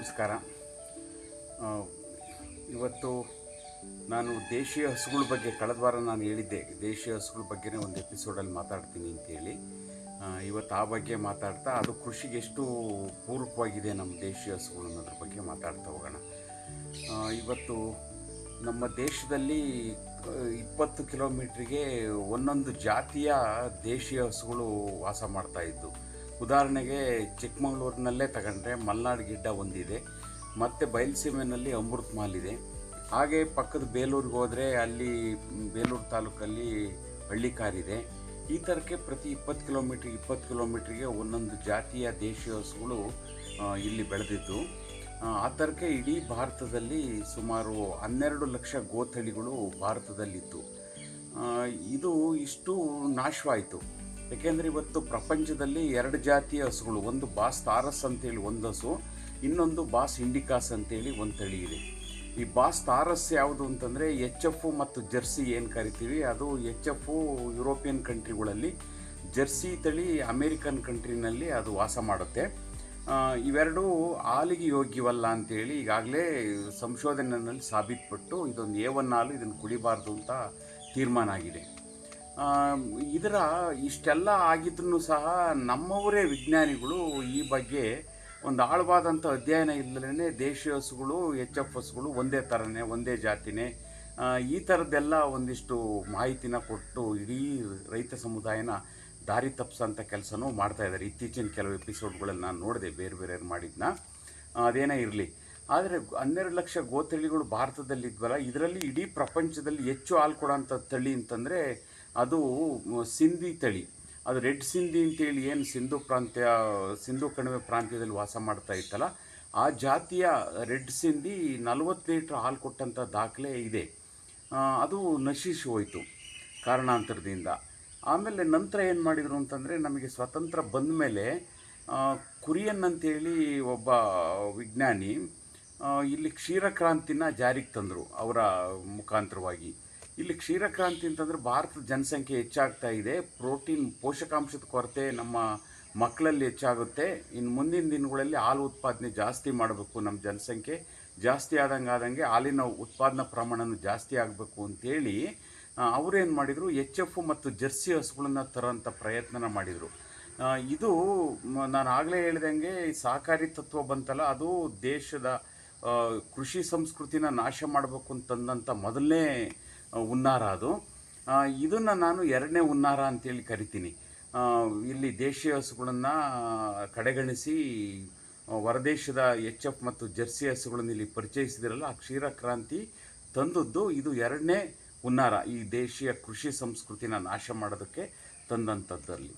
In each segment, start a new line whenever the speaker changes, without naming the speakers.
ನಮಸ್ಕಾರ. ಆ, ಇವತ್ತು ನಾನು ದೇಶೀಯ ಹಸುಗಳ ಬಗ್ಗೆ ಕಳೆದ ವಾರ ನಾನು ಹೇಳಿದ್ದೆ, ದೇಶೀಯ ಹಸುಗಳ ಬಗ್ಗೆನೇ ಒಂದು ಎಪಿಸೋಡಲ್ಲಿ ಮಾತಾಡ್ತೀನಿ ಅಂತೇಳಿ. ಇವತ್ತು ಆ ಬಗ್ಗೆ ಮಾತಾಡ್ತಾ ಅದು ಕೃಷಿಗೆ ಎಷ್ಟು ಪೂರಕವಾಗಿದೆ ನಮ್ಮ ದೇಶೀಯ ಹಸುಗಳು ಅನ್ನೋದ್ರ ಬಗ್ಗೆ ಮಾತಾಡ್ತಾ ಹೋಗೋಣ. ಇವತ್ತು ನಮ್ಮ ದೇಶದಲ್ಲಿ 20 ಕಿಲೋಮೀಟ್ರಿಗೆ ಒಂದೊಂದು ಜಾತಿಯ ದೇಶೀಯ ಹಸುಗಳು ವಾಸ ಮಾಡ್ತಾಯಿದ್ದು. ಉದಾಹರಣೆಗೆ ಚಿಕ್ಕಮಗಳೂರಿನಲ್ಲೇ ತಗೊಂಡ್ರೆ ಮಲ್ನಾಡು ಗಿಡ್ಡ ಒಂದಿದೆ, ಮತ್ತು ಬಯಲುಸೀಮೆನಲ್ಲಿ ಅಮೃತ್ ಮಹಲ್ ಇದೆ. ಹಾಗೆ ಪಕ್ಕದ ಬೇಲೂರಿಗೆ ಹೋದರೆ ಅಲ್ಲಿ ಬೇಲೂರು ತಾಲೂಕಲ್ಲಿ ಹಳ್ಳಿಕಾರಿದೆ. ಈ ಥರಕ್ಕೆ ಪ್ರತಿ 20 ಕಿಲೋಮೀಟ್ರಿಗೆ ಒಂದೊಂದು ಜಾತಿಯ ದೇಶೀಯ ಹಸುಗಳು ಇಲ್ಲಿ ಬೆಳೆದಿದ್ದು. ಆ ಥರಕ್ಕೆ ಇಡೀ ಭಾರತದಲ್ಲಿ ಸುಮಾರು 12 ಲಕ್ಷ ಗೋತಳಿಗಳು ಭಾರತದಲ್ಲಿತ್ತು. ಇದು ಇಷ್ಟು ನಾಶವಾಯಿತು. ಏಕೆಂದರೆ ಇವತ್ತು ಪ್ರಪಂಚದಲ್ಲಿ 2 ಜಾತಿಯ ಹಸುಗಳು, ಒಂದು ಬಾಸ್ ತಾರಸ್ ಅಂತೇಳಿ ಒಂದು ಹಸು, ಇನ್ನೊಂದು ಬಾಸ್ ಇಂಡಿಕಾಸ್ ಅಂತೇಳಿ ಒಂದು ತಳಿ ಇದೆ. ಈ ಬಾಸ್ ತಾರಸ್ ಯಾವುದು ಅಂತಂದರೆ HF ಮತ್ತು ಜರ್ಸಿ ಏನು ಕರಿತೀವಿ, ಅದು HF ಯುರೋಪಿಯನ್ ಕಂಟ್ರಿಗಳಲ್ಲಿ, ಜರ್ಸಿ ತಳಿ ಅಮೇರಿಕನ್ ಕಂಟ್ರಿನಲ್ಲಿ ಅದು ವಾಸ ಮಾಡುತ್ತೆ. ಇವೆರಡೂ ಹಾಲಿಗೆ ಯೋಗ್ಯವಲ್ಲ ಅಂತೇಳಿ ಈಗಾಗಲೇ ಸಂಶೋಧನೆಯಲ್ಲಿ ಸಾಬೀತುಪಟ್ಟು ಇದೊಂದು A1 ಹಾಲು, ಇದನ್ನು ಕುಡಿಬಾರ್ದು ಅಂತ ತೀರ್ಮಾನ ಆಗಿದೆ. ಇದರ ಇಷ್ಟೆಲ್ಲ ಆಗಿದ್ರೂ ಸಹ ನಮ್ಮವರೇ ವಿಜ್ಞಾನಿಗಳು ಈ ಬಗ್ಗೆ ಒಂದು ಆಳವಾದಂಥ ಅಧ್ಯಯನ ಇಲ್ಲದೇ ದೇಶೀಯ ಹಸುಗಳು, HF ಹಸುಗಳು ಒಂದೇ ಥರನೇ, ಒಂದೇ ಜಾತಿನೇ, ಈ ಥರದ್ದೆಲ್ಲ ಒಂದಿಷ್ಟು ಮಾಹಿತಿನ ಕೊಟ್ಟು ಇಡೀ ರೈತ ಸಮುದಾಯನ ದಾರಿ ತಪ್ಪಿಸೋಂಥ ಕೆಲಸನೂ ಮಾಡ್ತಾಯಿದ್ದಾರೆ. ಇತ್ತೀಚಿನ ಕೆಲವು ಎಪಿಸೋಡ್ಗಳಲ್ಲಿ ನಾನು ನೋಡಿದೆ, ಬೇರೆ ಬೇರೆ ಮಾಡಿದ್ನ. ಅದೇನೇ ಇರಲಿ, ಆದರೆ 12 ಲಕ್ಷ ಗೋತಳಿಗಳು ಭಾರತದಲ್ಲಿದ್ವಲ್ಲ, ಇದರಲ್ಲಿ ಇಡೀ ಪ್ರಪಂಚದಲ್ಲಿ ಹೆಚ್ಚು ಹಾಲು ಕೊಡೋಂಥ ತಳಿ ಅಂತಂದರೆ ಅದು ಸಿಂಧಿ ತಳಿ. ಅದು ರೆಡ್ ಸಿಂಧಿ ಅಂತೇಳಿ ಏನು ಸಿಂಧು ಕಣಿವೆ ಪ್ರಾಂತ್ಯದಲ್ಲಿ ವಾಸ ಮಾಡ್ತಾ ಇತ್ತಲ್ಲ, ಆ ಜಾತಿಯ ರೆಡ್ ಸಿಂಧಿ 40 ಲೀಟ್ರ್ ಹಾಲು ಕೊಟ್ಟಂಥ ದಾಖಲೆ ಇದೆ. ಅದು ನಶಿಸಿ ಹೋಯಿತು ಕಾರಣಾಂತರದಿಂದ. ಆಮೇಲೆ ನಂತರ ಏನು ಮಾಡಿದರು ಅಂತಂದರೆ, ನಮಗೆ ಸ್ವತಂತ್ರ ಬಂದ ಮೇಲೆ ಕುರಿಯನ್ ಅಂತೇಳಿ ಒಬ್ಬ ವಿಜ್ಞಾನಿ ಇಲ್ಲಿ ಕ್ಷೀರಕ್ರಾಂತಿನ ಜಾರಿಗೆ ತಂದರು ಅವರ ಮುಖಾಂತರವಾಗಿ. ಇಲ್ಲಿ ಕ್ಷೀರಕ್ರಾಂತಿ ಅಂತಂದರೆ ಭಾರತದ ಜನಸಂಖ್ಯೆ ಹೆಚ್ಚಾಗ್ತಾ ಇದೆ, ಪೋಷಕಾಂಶದ ಕೊರತೆ ನಮ್ಮ ಮಕ್ಕಳಲ್ಲಿ ಹೆಚ್ಚಾಗುತ್ತೆ. ಇನ್ನು ಮುಂದಿನ ದಿನಗಳಲ್ಲಿ ಹಾಲು ಉತ್ಪಾದನೆ ಜಾಸ್ತಿ ಮಾಡಬೇಕು, ನಮ್ಮ ಜನಸಂಖ್ಯೆ ಜಾಸ್ತಿ ಆದಂಗೆ ಹಾಲಿನ ಉತ್ಪಾದನಾ ಪ್ರಮಾಣನೂ ಜಾಸ್ತಿ ಆಗಬೇಕು ಅಂತೇಳಿ ಅವರೇನು ಮಾಡಿದರು, HF ಮತ್ತು ಜರ್ಸಿ ಹಸುಗಳನ್ನ ತರೋಂಥ ಪ್ರಯತ್ನನ ಮಾಡಿದರು. ಇದು ನಾನು ಆಗಲೇ ಹೇಳ್ದಂಗೆ ಸಹಕಾರಿ ತತ್ವ ಬಂತಲ್ಲ, ಅದು ದೇಶದ ಕೃಷಿ ಸಂಸ್ಕೃತಿನ ನಾಶ ಮಾಡಬೇಕು ಅಂತಂದಂಥ ಮೊದಲನೇ ಹುನ್ನಾರ ಅದು. ಇದನ್ನು ನಾನು 2ನೇ ಹುನ್ನಾರ ಅಂತೇಳಿ ಕರಿತೀನಿ. ಇಲ್ಲಿ ದೇಶೀಯ ಹಸುಗಳನ್ನು ಕಡೆಗಣಿಸಿ ಹೊರದೇಶದ HF ಮತ್ತು ಜರ್ಸಿ ಹಸುಗಳನ್ನು ಇಲ್ಲಿ ಪರಿಚಯಿಸಿದಿರಲ್ಲ, ಆ ಕ್ಷೀರಕ್ರಾಂತಿ ತಂದದ್ದು ಇದು 2ನೇ ಹುನ್ನಾರ, ಈ ದೇಶೀಯ ಕೃಷಿ ಸಂಸ್ಕೃತಿನ ನಾಶ ಮಾಡೋದಕ್ಕೆ ತಂದಂಥದ್ದಲ್ಲಿ.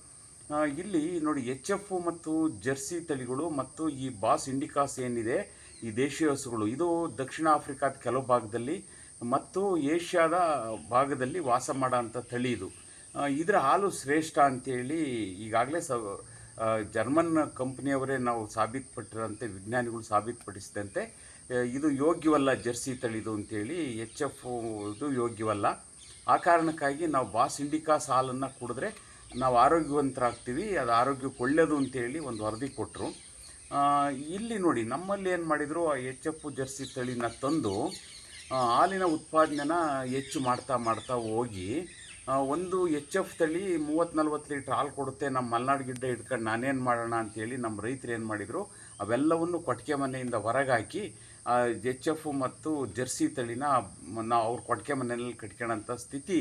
ಇಲ್ಲಿ ನೋಡಿ, HF ಮತ್ತು ಜರ್ಸಿ ತಳಿಗಳು ಮತ್ತು ಈ ಬಾಸ್ ಇಂಡಿಕಾಸ್ ಏನಿದೆ, ಈ ದೇಶೀಯ ಹಸುಗಳು, ಇದು ದಕ್ಷಿಣ ಆಫ್ರಿಕಾದ ಕೆಲವು ಭಾಗದಲ್ಲಿ ಮತ್ತು ಏಷ್ಯಾದ ಭಾಗದಲ್ಲಿ ವಾಸ ಮಾಡೋಂಥ ತಳಿ ಇದು. ಇದರ ಹಾಲು ಶ್ರೇಷ್ಠ ಅಂತೇಳಿ ಈಗಾಗಲೇ ಜರ್ಮನ್ ಕಂಪ್ನಿಯವರೇ ನಾವು ಸಾಬೀತುಪಟ್ಟಿರೋಂಥ ವಿಜ್ಞಾನಿಗಳು ಸಾಬೀತುಪಡಿಸಿದಂತೆ ಇದು ಯೋಗ್ಯವಲ್ಲ ಜರ್ಸಿ ತಳಿದು ಅಂತೇಳಿ, HF ಇದು ಯೋಗ್ಯವಲ್ಲ. ಆ ಕಾರಣಕ್ಕಾಗಿ ನಾವು ಬಾಸ್ ಇಂಡಿಕಾಸ್ ಹಾಲನ್ನು ಕುಡಿದ್ರೆ ನಾವು ಆರೋಗ್ಯವಂತರಾಗ್ತೀವಿ, ಅದು ಆರೋಗ್ಯಕ್ಕೆ ಒಳ್ಳೆಯದು ಅಂತೇಳಿ ಒಂದು ವರದಿ ಕೊಟ್ಟರು. ಇಲ್ಲಿ ನೋಡಿ, ನಮ್ಮಲ್ಲಿ ಏನು ಮಾಡಿದರು, ಆ HF ಜರ್ಸಿ ತಳಿನ ತಂದು ಹಾಲಿನ ಉತ್ಪಾದನೆನ ಹೆಚ್ಚು ಮಾಡ್ತಾ ಹೋಗಿ ಒಂದು HF ತಳಿ 30-40 ಲೀಟ್ರ್ ಹಾಲು ಕೊಡುತ್ತೆ, ನಮ್ಮ ಮಲೆನಾಡು ಗಿಡ್ಡ ಹಿಡ್ಕೊಂಡು ನಾನೇನು ಮಾಡೋಣ ಅಂತೇಳಿ ನಮ್ಮ ರೈತರು ಏನು ಮಾಡಿದರು, ಅವೆಲ್ಲವನ್ನು ಕೊಟ್ಟಿಗೆ ಮನೆಯಿಂದ ಹೊರಗಾಕಿ HF ಮತ್ತು ಜರ್ಸಿ ತಳಿನ ನಾವು ಅವ್ರ ಕೊಟ್ಟಿಗೆ ಮನೆಯಲ್ಲಿ ಕಟ್ಕೊಳ್ಳೋಂಥ ಸ್ಥಿತಿ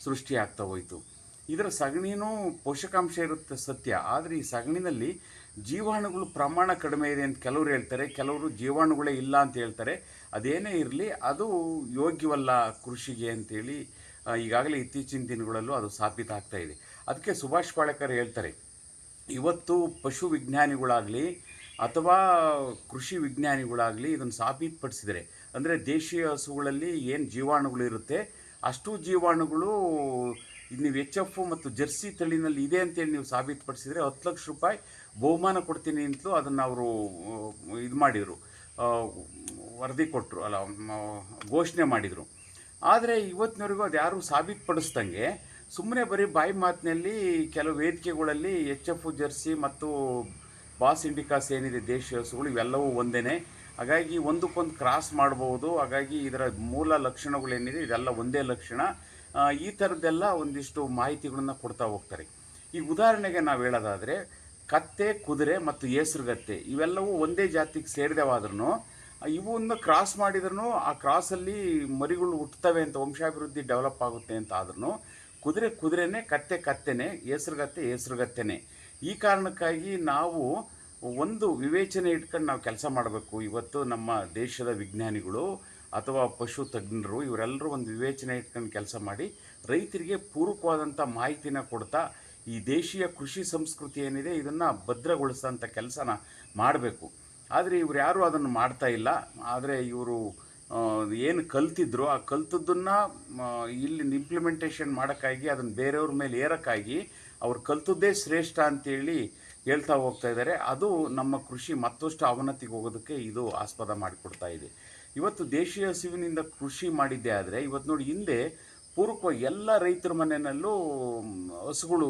ಸೃಷ್ಟಿಯಾಗ್ತಾ ಹೋಯಿತು. ಇದರ ಸಗಣಿನೂ ಪೋಷಕಾಂಶ ಇರುತ್ತೆ ಸತ್ಯ, ಆದರೆ ಈ ಸಗಣಿನಲ್ಲಿ ಜೀವಾಣುಗಳು ಪ್ರಮಾಣ ಕಡಿಮೆ ಇದೆ ಅಂತ ಕೆಲವರು ಹೇಳ್ತಾರೆ, ಕೆಲವರು ಜೀವಾಣುಗಳೇ ಇಲ್ಲ ಅಂತ ಹೇಳ್ತಾರೆ. ಅದೇನೇ ಇರಲಿ, ಅದು ಯೋಗ್ಯವಲ್ಲ ಕೃಷಿಗೆ ಅಂತೇಳಿ ಈಗಾಗಲೇ ಇತ್ತೀಚಿನ ದಿನಗಳಲ್ಲೂ ಅದು ಸಾಬೀತಾಗ್ತಾ ಇದೆ. ಅದಕ್ಕೆ ಸುಭಾಷ್ ಪಾಳೇಕರ್ ಹೇಳ್ತಾರೆ, ಇವತ್ತು ಪಶು ವಿಜ್ಞಾನಿಗಳಾಗಲಿ ಅಥವಾ ಕೃಷಿ ವಿಜ್ಞಾನಿಗಳಾಗಲಿ ಇದನ್ನು ಸಾಬೀತುಪಡಿಸಿದರೆ, ಅಂದರೆ ದೇಶೀಯ ಹಸುಗಳಲ್ಲಿ ಏನು ಜೀವಾಣುಗಳಿರುತ್ತೆ ಅಷ್ಟು ಜೀವಾಣುಗಳು ನೀವು HF ಮತ್ತು ಜರ್ಸಿ ತಳಿನಲ್ಲಿ ಇದೆ ಅಂತೇಳಿ ನೀವು ಸಾಬೀತುಪಡಿಸಿದರೆ 10 ಲಕ್ಷ ರೂಪಾಯಿ ಬಹುಮಾನ ಕೊಡ್ತೀನಿ ಅಂತಲೂ ಅದನ್ನು ಅವರು ಇದು ಮಾಡಿದರು, ವರದಿ ಕೊಟ್ಟರು, ಅಲ್ಲ ಘೋಷಣೆ ಮಾಡಿದರು. ಆದರೆ ಇವತ್ತಿನವರೆಗೂ ಅದು ಯಾರೂ ಸಾಬೀತುಪಡಿಸ್ದಂಗೆ ಸುಮ್ಮನೆ ಬರೀ ಬಾಯಿ ಮಾತಿನಲ್ಲಿ ಕೆಲವು ವೇದಿಕೆಗಳಲ್ಲಿ HF ಜರ್ಸಿ ಮತ್ತು ಬಾಸ್ ಇಂಡಿಕಾಸ್ ಏನಿದೆ ದೇಶೀಯ ಹಸುಗಳು ಇವೆಲ್ಲವೂ ಒಂದೇ, ಹಾಗಾಗಿ ಒಂದಕ್ಕೊಂದು ಕ್ರಾಸ್ ಮಾಡ್ಬೋದು. ಹಾಗಾಗಿ ಇದರ ಮೂಲ ಲಕ್ಷಣಗಳೇನಿದೆ ಇದೆಲ್ಲ ಒಂದೇ ಲಕ್ಷಣ. ಈ ಥರದ್ದೆಲ್ಲ ಒಂದಿಷ್ಟು ಮಾಹಿತಿಗಳನ್ನ ಕೊಡ್ತಾ ಹೋಗ್ತಾರೆ. ಈಗ ಉದಾಹರಣೆಗೆ ನಾವು ಹೇಳೋದಾದರೆ ಕತ್ತೆ, ಕುದುರೆ ಮತ್ತು ಏಸರುಗತ್ತೆ ಇವೆಲ್ಲವೂ ಒಂದೇ ಜಾತಿಗೆ ಸೇರಿದವಾದ್ರೂ ಇವನ್ನ ಕ್ರಾಸ್ ಮಾಡಿದ್ರೂ ಆ ಕ್ರಾಸಲ್ಲಿ ಮರಿಗಳು ಹುಟ್ಟುತ್ತವೆ ಅಂತ, ವಂಶಾಭಿವೃದ್ಧಿ ಡೆವಲಪ್ ಆಗುತ್ತೆ ಅಂತ ಆದ್ರೂ ಕುದುರೆ ಕುದುರೆನೇ, ಕತ್ತೆ ಕತ್ತೆನೇ, ಏಸರುಗತ್ತೆ ಏಸರುಗತ್ತೆನೇ. ಈ ಕಾರಣಕ್ಕಾಗಿ ನಾವು ಒಂದು ವಿವೇಚನೆ ಇಟ್ಕೊಂಡು ನಾವು ಕೆಲಸ ಮಾಡಬೇಕು. ಇವತ್ತು ನಮ್ಮ ದೇಶದ ವಿಜ್ಞಾನಿಗಳು ಅಥವಾ ಪಶು ತಜ್ಞರು ಇವರೆಲ್ಲರೂ ಒಂದು ವಿವೇಚನೆ ಇಟ್ಕೊಂಡು ಕೆಲಸ ಮಾಡಿ ರೈತರಿಗೆ ಪೂರಕವಾದಂಥ ಮಾಹಿತಿನ ಕೊಡ್ತಾ ಈ ದೇಶೀಯ ಕೃಷಿ ಸಂಸ್ಕೃತಿ ಏನಿದೆ ಇದನ್ನು ಭದ್ರಗೊಳಿಸೋಂಥ ಕೆಲಸನ ಮಾಡಬೇಕು. ಆದರೆ ಇವ್ರು ಯಾರೂ ಅದನ್ನು ಮಾಡ್ತಾ ಇಲ್ಲ. ಆದರೆ ಇವರು ಏನು ಕಲ್ತಿದ್ರು ಆ ಕಲ್ತದ್ದನ್ನು ಇಲ್ಲಿ ಇಂಪ್ಲಿಮೆಂಟೇಷನ್ ಮಾಡೋಕ್ಕಾಗಿ ಅದನ್ನು ಬೇರೆಯವ್ರ ಮೇಲೆ ಏರೋಕ್ಕಾಗಿ ಅವ್ರು ಕಲ್ತದ್ದೇ ಶ್ರೇಷ್ಠ ಅಂತೇಳಿ ಹೇಳ್ತಾ ಹೋಗ್ತಾ ಇದ್ದಾರೆ. ಅದು ನಮ್ಮ ಕೃಷಿ ಮತ್ತಷ್ಟು ಅವನತಿಗೆ ಹೋಗೋದಕ್ಕೆ ಇದು ಆಸ್ಪದ ಮಾಡಿಕೊಡ್ತಾ ಇದೆ. ಇವತ್ತು ದೇಶೀಯ ಹಸುವಿನಿಂದ ಕೃಷಿ ಮಾಡಿದ್ದೇ ಆದರೆ ಇವತ್ತು ನೋಡಿ, ಹಿಂದೆ ಪೂರ್ವ ಎಲ್ಲ ರೈತರ ಮನೆಯಲ್ಲೂ ಹಸುಗಳು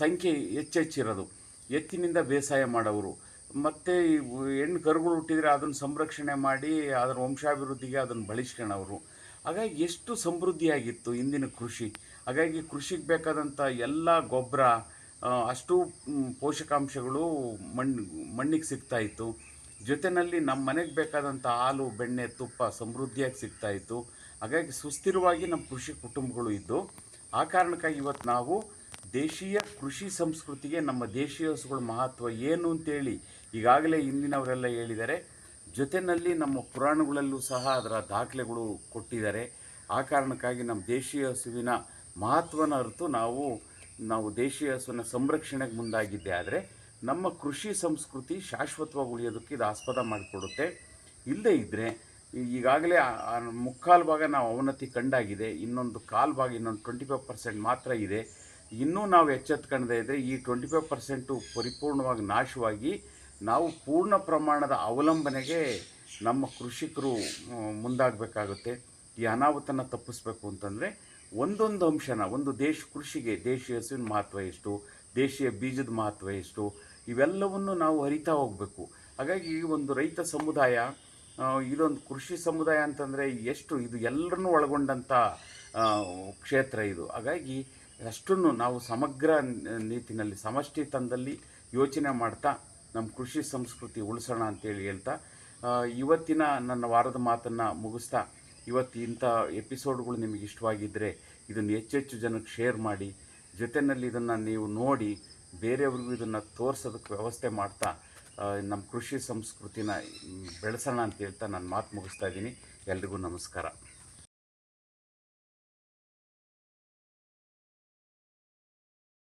ಸಂಖ್ಯೆ ಹೆಚ್ಚೆಚ್ಚಿರೋದು. ಎತ್ತಿನಿಂದ ಬೇಸಾಯ ಮಾಡೋರು, ಮತ್ತು ಹೆಣ್ಣು ಕರುಗಳು ಹುಟ್ಟಿದರೆ ಅದನ್ನು ಸಂರಕ್ಷಣೆ ಮಾಡಿ ಅದರ ವಂಶಾಭಿವೃದ್ಧಿಗೆ ಅದನ್ನು ಬಳಸ್ಕೊಳ್ಳೋರು. ಹಾಗಾಗಿ ಎಷ್ಟು ಸಮೃದ್ಧಿಯಾಗಿತ್ತು ಇಂದಿನ ಕೃಷಿ. ಹಾಗಾಗಿ ಕೃಷಿಗೆ ಬೇಕಾದಂಥ ಎಲ್ಲ ಗೊಬ್ಬರ, ಅಷ್ಟು ಪೋಷಕಾಂಶಗಳು ಮಣ್ಣಿಗೆ ಸಿಗ್ತಾಯಿತ್ತು. ಜೊತೆಯಲ್ಲಿ ನಮ್ಮ ಮನೆಗೆ ಬೇಕಾದಂಥ ಹಾಲು, ಬೆಣ್ಣೆ, ತುಪ್ಪ ಸಮೃದ್ಧಿಯಾಗಿ ಸಿಗ್ತಾಯಿತ್ತು. ಹಾಗಾಗಿ ಸುಸ್ಥಿರವಾಗಿ ನಮ್ಮ ಕೃಷಿ ಕುಟುಂಬಗಳು ಇದ್ದು, ಆ ಕಾರಣಕ್ಕಾಗಿ ಇವತ್ತು ನಾವು ದೇಶೀಯ ಕೃಷಿ ಸಂಸ್ಕೃತಿಗೆ ನಮ್ಮ ದೇಶೀಯ ಹಸುಗಳ ಮಹತ್ವ ಏನು ಅಂತೇಳಿ ಈಗಾಗಲೇ ಹಿಂದಿನವರೆಲ್ಲ ಹೇಳಿದ್ದಾರೆ. ಜೊತೆಯಲ್ಲಿ ನಮ್ಮ ಪುರಾಣಗಳಲ್ಲೂ ಸಹ ಅದರ ದಾಖಲೆಗಳು ಕೊಟ್ಟಿದ್ದಾರೆ. ಆ ಕಾರಣಕ್ಕಾಗಿ ನಮ್ಮ ದೇಶೀಯ ಹಸುವಿನ ಮಹತ್ವನ ಅರಿತು ನಾವು ದೇಶೀಯ ಹಸುವಿನ ಸಂರಕ್ಷಣೆಗೆ ಮುಂದಾಗಿದ್ದೆ ಆದರೆ ನಮ್ಮ ಕೃಷಿ ಸಂಸ್ಕೃತಿ ಶಾಶ್ವತವಾಗಿ ಉಳಿಯೋದಕ್ಕೆ ಇದು ಆಸ್ಪದ ಮಾಡಿಕೊಡುತ್ತೆ. ಇಲ್ಲದೇ ಇದ್ದರೆ ಈಗಾಗಲೇ ಮುಕ್ಕಾಲು ಭಾಗ ನಾವು ಅವನತಿ ಕಂಡಾಗಿದೆ. ಇನ್ನೊಂದು ಕಾಲು ಭಾಗ, ಇನ್ನೊಂದು 25% ಮಾತ್ರ ಇದೆ. ಇನ್ನೂ ನಾವು ಎಚ್ಚೆತ್ಕೊಳ್ಳದೇ ಇದ್ದರೆ ಈ 25% ಪರಿಪೂರ್ಣವಾಗಿ ನಾಶವಾಗಿ ನಾವು ಪೂರ್ಣ ಪ್ರಮಾಣದ ಅವಲಂಬನೆಗೆ ನಮ್ಮ ಕೃಷಿಕರು ಮುಂದಾಗಬೇಕಾಗುತ್ತೆ. ಈ ಅನಾಹುತನ ತಪ್ಪಿಸ್ಬೇಕು ಅಂತಂದರೆ ಒಂದೊಂದು ಅಂಶನ, ಒಂದು ಕೃಷಿಗೆ ದೇಶೀಯ ಹಸುವಿನ ಮಹತ್ವ ಎಷ್ಟು, ದೇಶೀಯ ಬೀಜದ ಮಹತ್ವ ಎಷ್ಟು, ಇವೆಲ್ಲವನ್ನು ನಾವು ಅರಿತಾ ಹೋಗಬೇಕು. ಹಾಗಾಗಿ ಒಂದು ರೈತ ಸಮುದಾಯ, ಇದೊಂದು ಕೃಷಿ ಸಮುದಾಯ ಅಂತಂದರೆ ಇದು ಎಲ್ಲರನ್ನೂ ಒಳಗೊಂಡಂಥ ಕ್ಷೇತ್ರ ಇದು. ಹಾಗಾಗಿ ಅಷ್ಟನ್ನು ನಾವು ಸಮಗ್ರ ನೀತಿನಲ್ಲಿ, ಸಮಷ್ಟಿ ತಂದಲ್ಲಿ ಯೋಚನೆ ಮಾಡ್ತಾ ನಮ್ಮ ಕೃಷಿ ಸಂಸ್ಕೃತಿ ಉಳಿಸೋಣ ಅಂತೇಳಿ ಹೇಳ್ತಾ ಇವತ್ತಿನ ನನ್ನ ವಾರದ ಮಾತನ್ನು ಮುಗಿಸ್ತಾ, ಇವತ್ತು ಇಂಥ ಎಪಿಸೋಡ್ಗಳು ನಿಮಗೆ ಇಷ್ಟವಾಗಿದ್ದರೆ ಇದನ್ನು ಹೆಚ್ಚೆಚ್ಚು ಜನಕ್ಕೆ ಶೇರ್ ಮಾಡಿ. ಜೊತೆಯಲ್ಲಿ ಇದನ್ನು ನೀವು ನೋಡಿ ಬೇರೆಯವ್ರಿಗೂ ಇದನ್ನು ತೋರಿಸೋದಕ್ಕೆ ವ್ಯವಸ್ಥೆ ಮಾಡ್ತಾ ನಮ್ಮ ಕೃಷಿ ಸಂಸ್ಕೃತಿನ ಬೆಳೆಸೋಣ ಅಂತ ಹೇಳ್ತಾ ನಾನು ಮಾತು ಮುಗಿಸ್ತಾ ಇದ್ದೀನಿ. ಎಲ್ರಿಗೂ ನಮಸ್ಕಾರ.